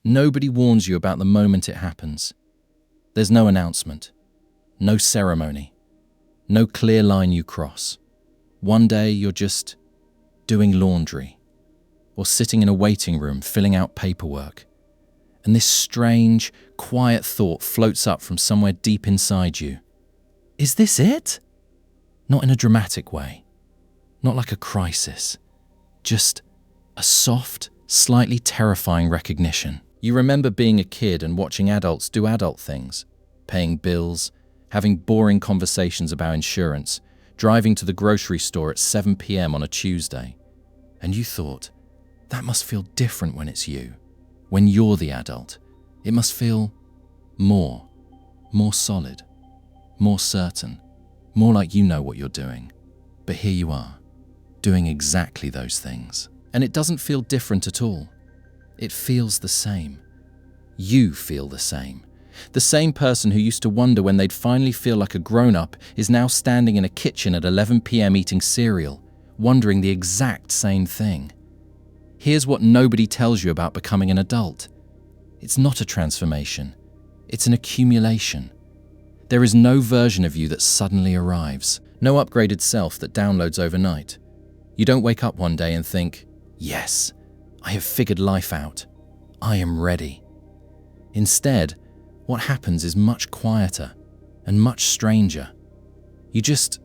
Nobody warns you about the moment it happens. There's no announcement, no ceremony, no clear line you cross. One day you're just doing laundry or sitting in a waiting room filling out paperwork. And this strange, quiet thought floats up from somewhere deep inside you. Is this it? Not in a dramatic way, not like a crisis, just a soft, slightly terrifying recognition. You remember being a kid and watching adults do adult things, paying bills, having boring conversations about insurance, driving to the grocery store at 7 p.m. on a Tuesday. And you thought, that must feel different when it's you. When you're the adult, it must feel more solid, more certain, more like you know what you're doing. But here you are, doing exactly those things. And it doesn't feel different at all. It feels the same. You feel the same. The same person who used to wonder when they'd finally feel like a grown-up is now standing in a kitchen at 11 p.m. eating cereal, wondering the exact same thing. Here's what nobody tells you about becoming an adult. It's not a transformation. It's an accumulation. There is no version of you that suddenly arrives. No upgraded self that downloads overnight. You don't wake up one day and think, yes, I have figured life out. I am ready. Instead, what happens is much quieter and much stranger. You just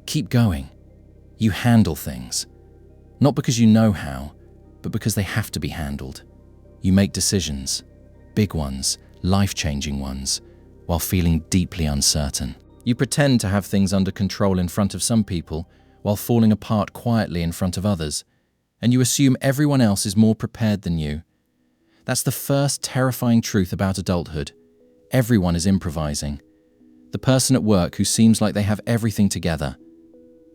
keep going. You handle things. Not because you know how, but because they have to be handled. You make decisions, big ones, life-changing ones, while feeling deeply uncertain. You pretend to have things under control in front of some people, while falling apart quietly in front of others, and you assume everyone else is more prepared than you. That's the first terrifying truth about adulthood. Everyone is improvising. The person at work who seems like they have everything together.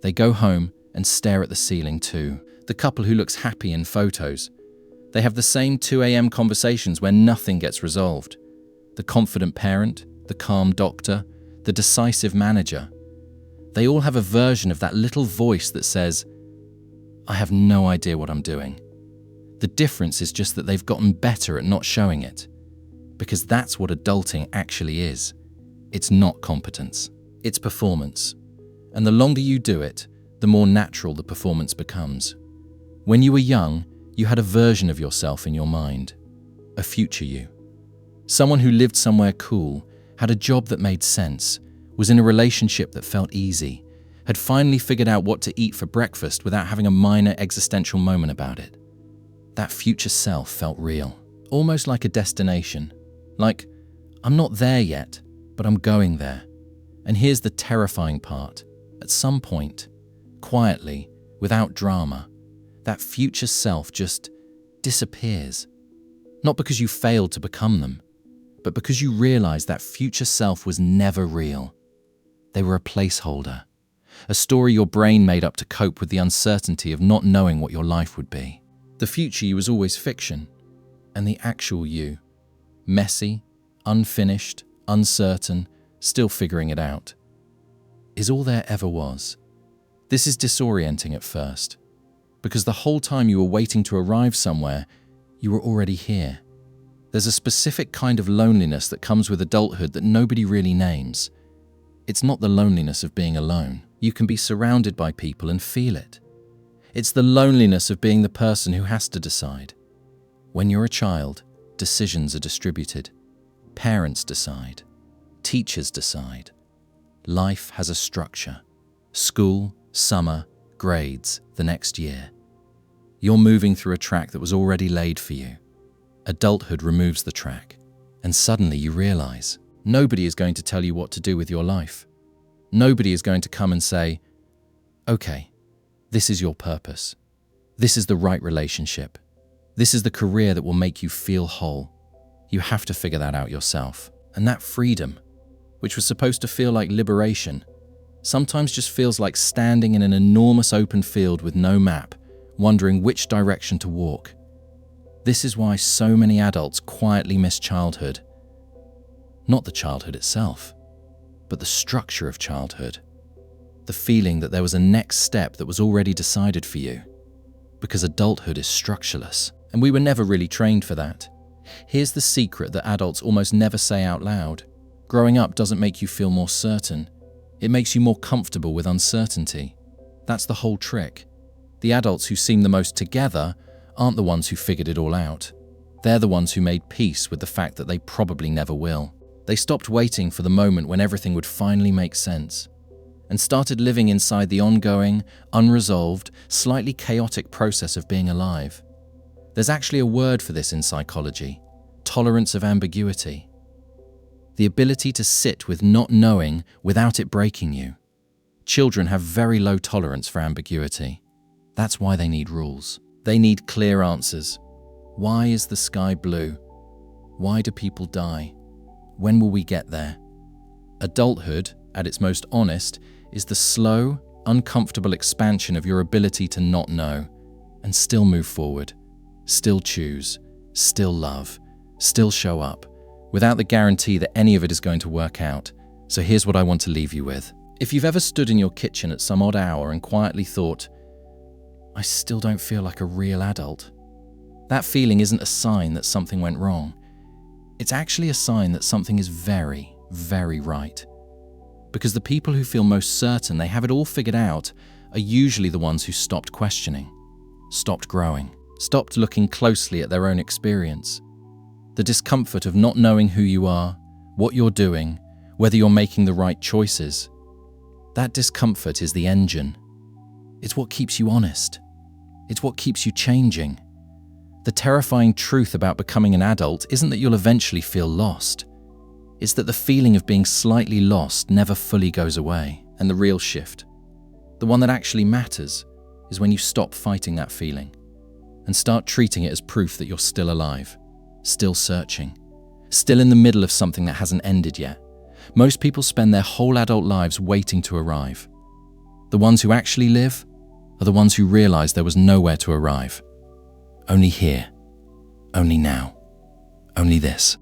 They go home and stare at the ceiling too. The couple who looks happy in photos. They have the same 2 a.m. conversations where nothing gets resolved. The confident parent, the calm doctor, the decisive manager. They all have a version of that little voice that says, I have no idea what I'm doing. The difference is just that they've gotten better at not showing it. Because that's what adulting actually is. It's not competence. It's performance. And the longer you do it, the more natural the performance becomes. When you were young, you had a version of yourself in your mind. A future you. Someone who lived somewhere cool, had a job that made sense, was in a relationship that felt easy, had finally figured out what to eat for breakfast without having a minor existential moment about it. That future self felt real, almost like a destination. Like, I'm not there yet, but I'm going there. And here's the terrifying part. At some point, quietly, without drama, that future self just disappears. Not because you failed to become them, but because you realize that future self was never real. They were a placeholder, a story your brain made up to cope with the uncertainty of not knowing what your life would be. The future you was always fiction, and the actual you, messy, unfinished, uncertain, still figuring it out, is all there ever was. This is disorienting at first, because the whole time you were waiting to arrive somewhere, you were already here. There's a specific kind of loneliness that comes with adulthood that nobody really names. It's not the loneliness of being alone. You can be surrounded by people and feel it. It's the loneliness of being the person who has to decide. When you're a child, decisions are distributed. Parents decide. Teachers decide. Life has a structure. School, summer, grades, the next year. You're moving through a track that was already laid for you. Adulthood removes the track, and suddenly you realize nobody is going to tell you what to do with your life. Nobody is going to come and say, okay, this is your purpose. This is the right relationship. This is the career that will make you feel whole. You have to figure that out yourself. And that freedom, which was supposed to feel like liberation, sometimes just feels like standing in an enormous open field with no map, wondering which direction to walk. This is why so many adults quietly miss childhood. Not the childhood itself, but the structure of childhood. The feeling that there was a next step that was already decided for you. Because adulthood is structureless, and we were never really trained for that. Here's the secret that adults almost never say out loud. Growing up doesn't make you feel more certain. It makes you more comfortable with uncertainty. That's the whole trick. The adults who seem the most together aren't the ones who figured it all out. They're the ones who made peace with the fact that they probably never will. They stopped waiting for the moment when everything would finally make sense, and started living inside the ongoing, unresolved, slightly chaotic process of being alive. There's actually a word for this in psychology: tolerance of ambiguity. The ability to sit with not knowing without it breaking you. Children have very low tolerance for ambiguity. That's why they need rules. They need clear answers. Why is the sky blue? Why do people die? When will we get there? Adulthood, at its most honest, is the slow, uncomfortable expansion of your ability to not know and still move forward, still choose, still love, still show up, without the guarantee that any of it is going to work out. So here's what I want to leave you with. If you've ever stood in your kitchen at some odd hour and quietly thought, I still don't feel like a real adult, that feeling isn't a sign that something went wrong. It's actually a sign that something is very, very right. Because the people who feel most certain they have it all figured out are usually the ones who stopped questioning, stopped growing, stopped looking closely at their own experience. The discomfort of not knowing who you are, what you're doing, whether you're making the right choices. That discomfort is the engine. It's what keeps you honest. It's what keeps you changing. The terrifying truth about becoming an adult isn't that you'll eventually feel lost. It's that the feeling of being slightly lost never fully goes away. And the real shift, the one that actually matters, is when you stop fighting that feeling and start treating it as proof that you're still alive, still searching, still in the middle of something that hasn't ended yet. Most people spend their whole adult lives waiting to arrive. The ones who actually live are the ones who realize there was nowhere to arrive. Only here, only now, only this.